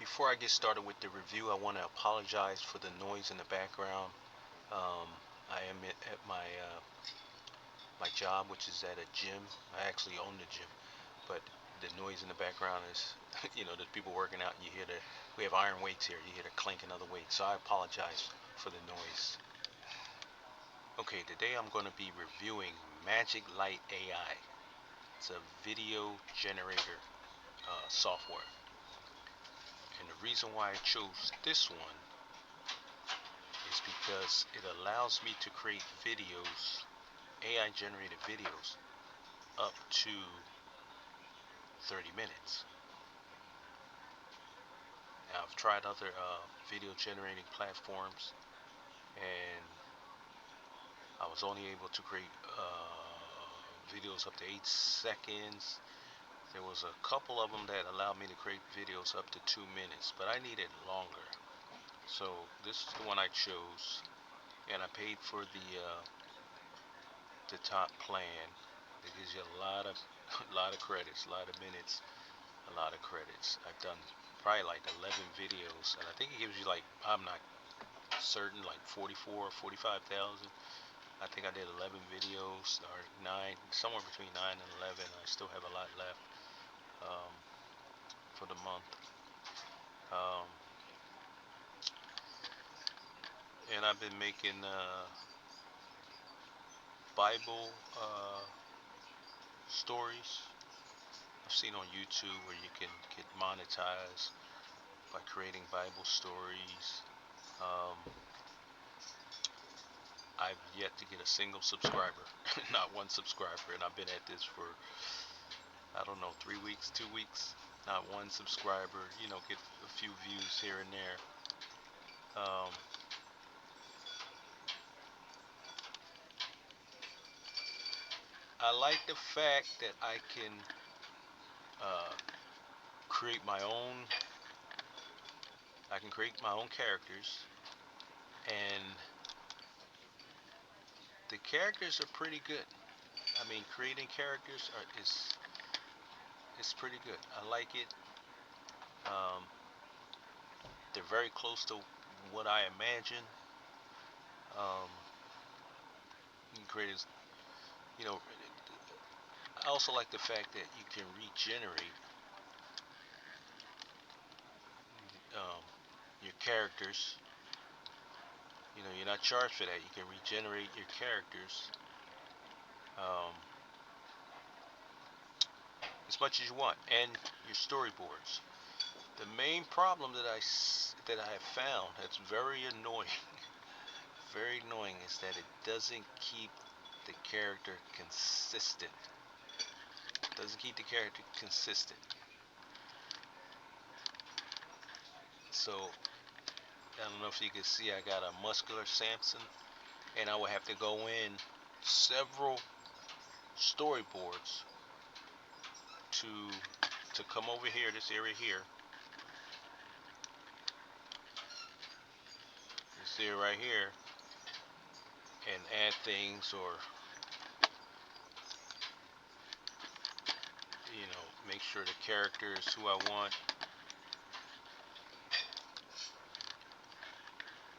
Before I get started with the review, I want to apologize for the noise in the background. Um, I am at my job, which is at a gym. I actually own the gym, but the noise in the background is, there's people working out, and we have iron weights here. You hear the clanking of the weights, so I apologize for the noise. Okay, today I'm going to be reviewing Magiclight AI. It's a video generator software, and the reason why I chose this one is because it allows me to create videos, AI generated videos, up to 30 minutes. Now, I've tried other video generating platforms, and I was only able to create videos up to 8 seconds. There was a couple of them that allowed me to create videos up to 2 minutes, but I needed longer. So this is the one I chose, and I paid for the top plan. It gives you a lot of a lot of credits, a lot of minutes, a lot of credits. I've done probably like 11 videos, and I think it gives you like, I'm not certain, like 44 or 45,000. I think I did 11 videos, or 9, somewhere between 9 and 11. I still have a lot left um, for the month. Um, and I've been making Bible stories. I've seen on YouTube where you can get monetized by creating Bible stories. Um, I've yet to get a single subscriber, not one subscriber, and I've been at this for, I don't know, 3 weeks, 2 weeks, not one subscriber. Get a few views here and there. Um, I like the fact that I can uh, create my own. I can create my own characters, and the characters are pretty good. I mean, creating characters is pretty good. I like it. Um, they're very close to what I imagine. Um, you can create, you know, I also like the fact that you can regenerate um, your characters. You're not charged for that. You can regenerate your characters um, as much as you want, and your storyboards. The main problem that I have found that's very annoying, very annoying, is that it doesn't keep the character consistent. It doesn't keep the character consistent. So I don't know if you can see, I got a muscular Samson, and I would have to go in several storyboards to come over here, this area here, this area right here, and add things, or make sure the character is who I want,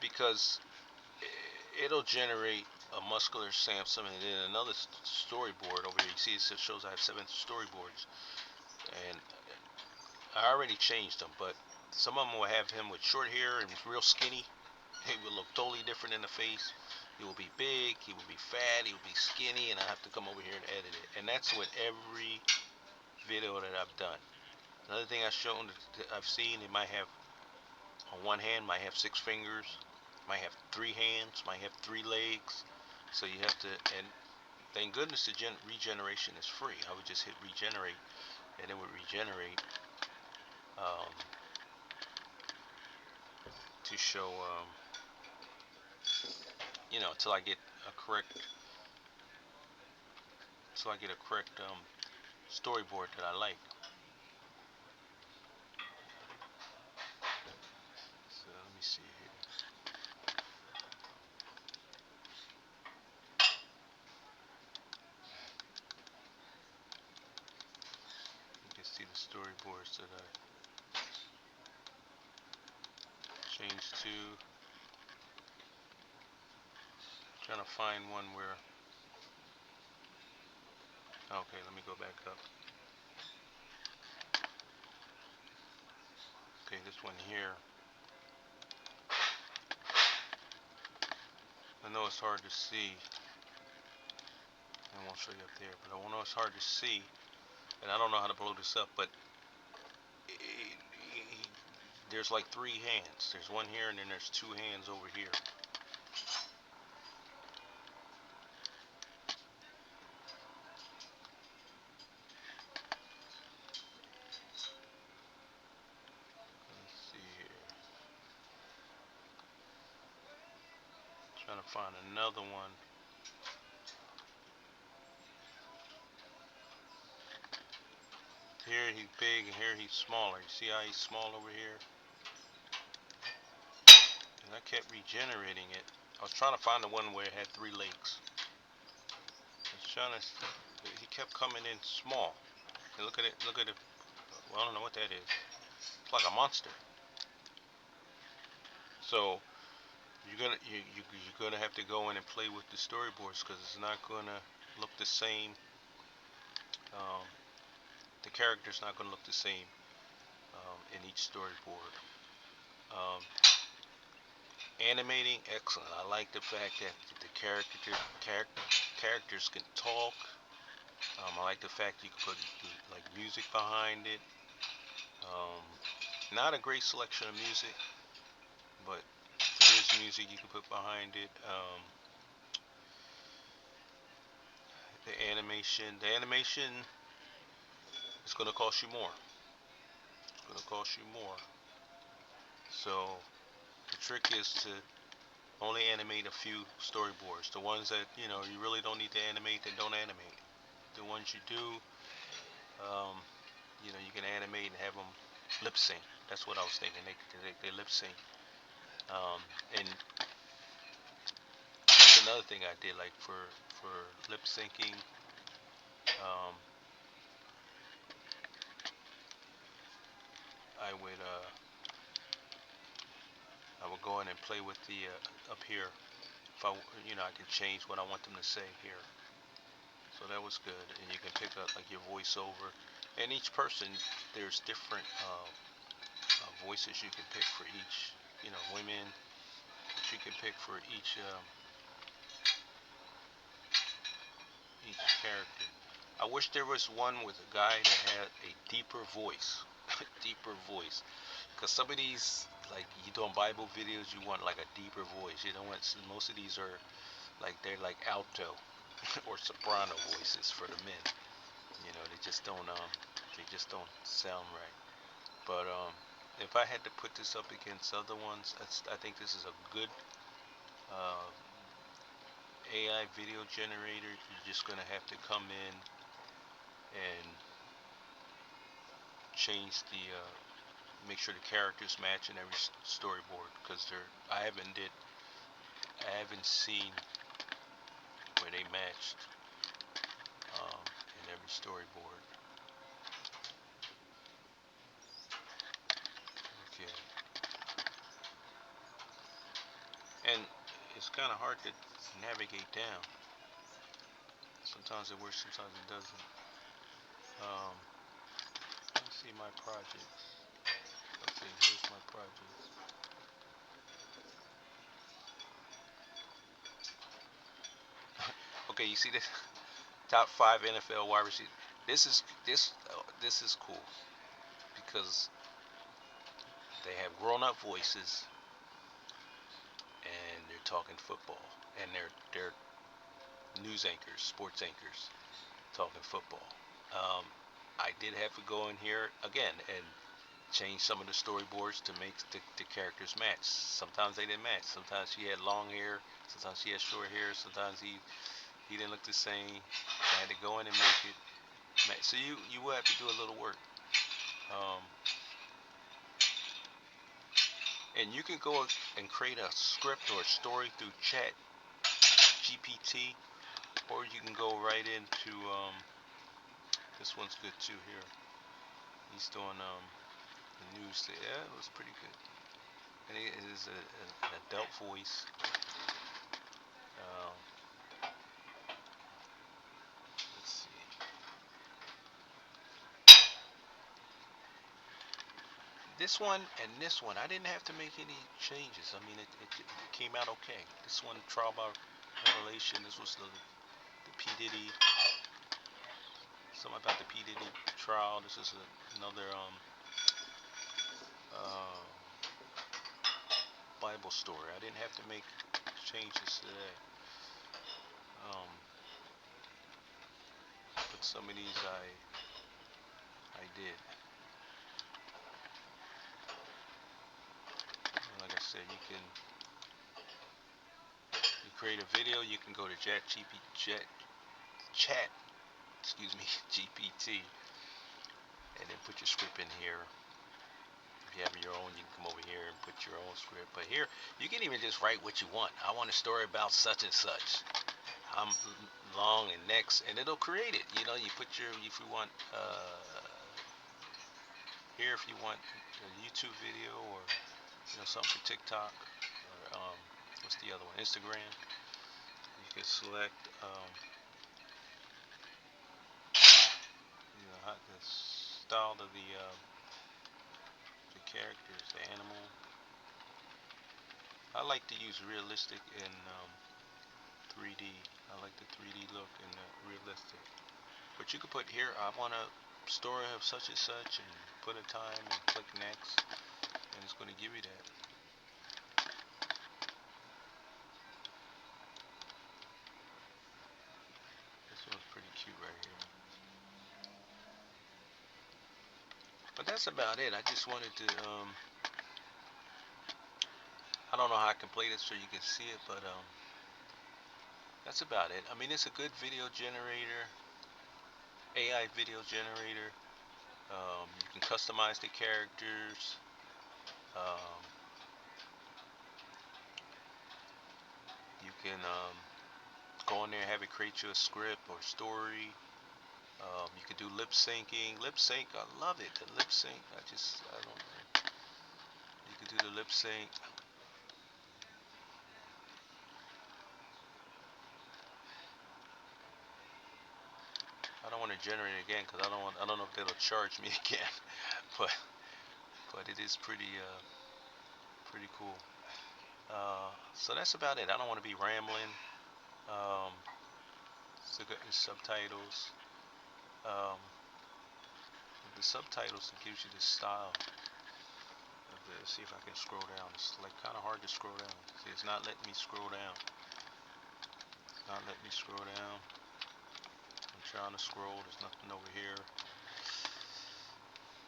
because it'll generate a muscular Samson, and then another storyboard over here. You see, it shows I have 7 storyboards, and I already changed them, but some of them will have him with short hair and real skinny. He will look totally different in the face. He will be big, he will be fat, he will be skinny, and I have to come over here and edit it. And that's with every video that I've done. Another thing I've seen, it might have, on one hand, might have 6 fingers, might have 3 hands, might have 3 legs. So you have to, and thank goodness the regeneration is free. I would just hit regenerate, and it would regenerate um, to show, until I get a correct, storyboard that I like. So let me see here. You can see the storyboards that I. change to, trying to find one where, okay, let me go back up. Okay, this one here. I know it's hard to see. I won't show you up there, but I know it's hard to see, and I don't know how to blow this up, but there's like three hands. There's one here, and then there's two hands over here. Let's see here. Trying to find another one. Here he's big, and here he's smaller. You see how he's small over here? And I kept regenerating it. I was trying to find the one where it had three legs. I was trying to. He kept coming in small. And look at it. Look at it. Well, I don't know what that is. It's like a monster. So you're gonna have to go in and play with the storyboards because it's not gonna look the same. Um, the character's not gonna look the same in each storyboard. Um, Animating, excellent. I like the fact that the characters can talk. I like the fact you can put like music behind it. Um, Not a great selection of music, but there is music you can put behind it. The animation is going to cost you more. It's going to cost you more. So the trick is to only animate a few storyboards. The ones that you really don't need to animate, then don't animate. The ones you do, um, you can animate and have them lip sync. That's what I was thinking. They lip sync. And that's another thing I did, like for lip syncing. Um, I would go in and play with the up here. If I can change what I want them to say here. So that was good, and you can pick up like your voiceover. And each person, there's different voices you can pick for each. Women that you can pick for each character. I wish there was one with a guy that had a deeper voice, deeper voice. Cause some of these, like you doing Bible videos, you want like a deeper voice. You don't want most of these are like they're like alto or soprano voices for the men. They just don't sound right. But if I had to put this up against other ones, I think this is a good uh, AI video generator. You're just gonna have to come in and change make sure the characters match in every storyboard because I haven't seen where they matched in every storyboard. Okay, and it's kind of hard to navigate down. Sometimes it works, sometimes it doesn't. Um, let's see my projects. Let's see, here's my projects. Okay, you see this top five NFL wide receivers. This is cool because they have grown-up voices and they're talking football and they're news anchors, sports anchors, talking football. Um, I did have to go in here again and change some of the storyboards to make the characters match. Sometimes they didn't match. Sometimes she had long hair. Sometimes she had short hair. Sometimes he didn't look the same. I had to go in and make it match. So you will have to do a little work. Um, and you can go and create a script or a story through Chat GPT, or you can go right into this one's good too here. He's doing the news. Yeah, it was pretty good. And it is an adult voice. Um, let's see. This one and this one, I didn't have to make any changes. I mean, it came out okay. This one, Trial by Revelation. This was the P Diddy. Something about the P Diddy trial. This is another uh, Bible story. I didn't have to make changes to that. Um, but some of these I did. And like I said, you create a video. You can go to chat, excuse me, GPT, and then put your script in here. If you have your own, you can come over here and put your own script. But here, you can even just write what you want. I want a story about such and such. I'm long and next, and it'll create it. You know, you put your, if you want, here, if you want a YouTube video or, something for TikTok, or, what's the other one? Instagram. You can select, the style of the characters, the animal. I like to use realistic and 3D. I like the 3D look and the realistic. But you could put here, I want a story of such and such, and put a time and click next, and it's going to give you that. This one's pretty cute right here. But that's about it. I just wanted to, I don't know how I can play this so you can see it, but that's about it. I mean, it's a good video generator, AI video generator. You can customize the characters. Um, you can go in there and have it create you a script or story. You can do lip syncing. Lip sync, I love it. The lip sync, I don't know. You can do the lip sync. I don't want to generate it again because I don't know if they'll charge me again. but but it is pretty cool. So that's about it. I don't want to be rambling. Um, so got the subtitles. Um, the subtitles gives you the style of the. See if I can scroll down. It's like kind of hard to scroll down. See, it's not letting me scroll down. It's not letting me scroll down. I'm trying to scroll. There's nothing over here.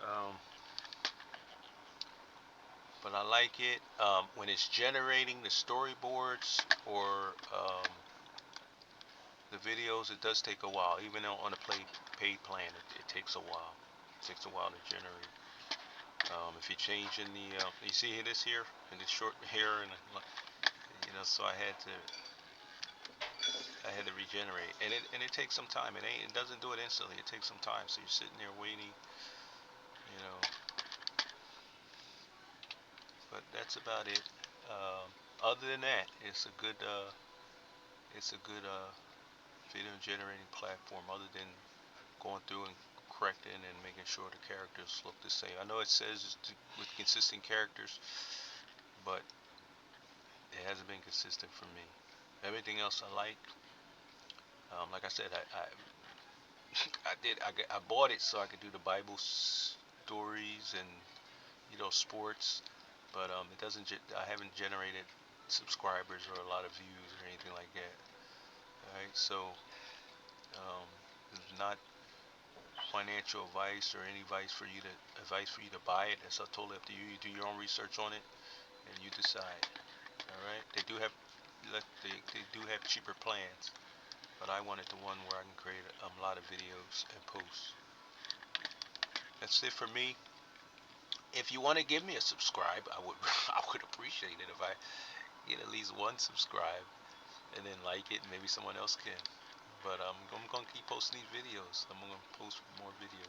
Um, but I like it when it's generating the storyboards or the videos. It does take a while, even though on a paid plan, it takes a while. It takes a while to generate. If you change in the, you see this here, in this short hair, and so I had to regenerate, and it takes some time. It doesn't do it instantly. It takes some time. So you're sitting there waiting, you know. But that's about it. Other than that, it's a good video generating platform. Other than going through and correcting and making sure the characters look the same. I know it says with consistent characters, but it hasn't been consistent for me. Everything else I like. Like I said, I bought it so I could do the Bible stories and sports, but it doesn't. I haven't generated subscribers or a lot of views or anything like that. All right, so it's not financial advice or any advice for you to buy it. That's totally up to you. You do your own research on it and you decide. All right, they do have cheaper plans, but I wanted the one where I can create a lot of videos and posts. That's it for me. If you want to give me a subscribe, I would I would appreciate it if I get at least one subscribe and then like it. Maybe someone else can. But I'm gonna keep posting these videos. I'm gonna post more videos.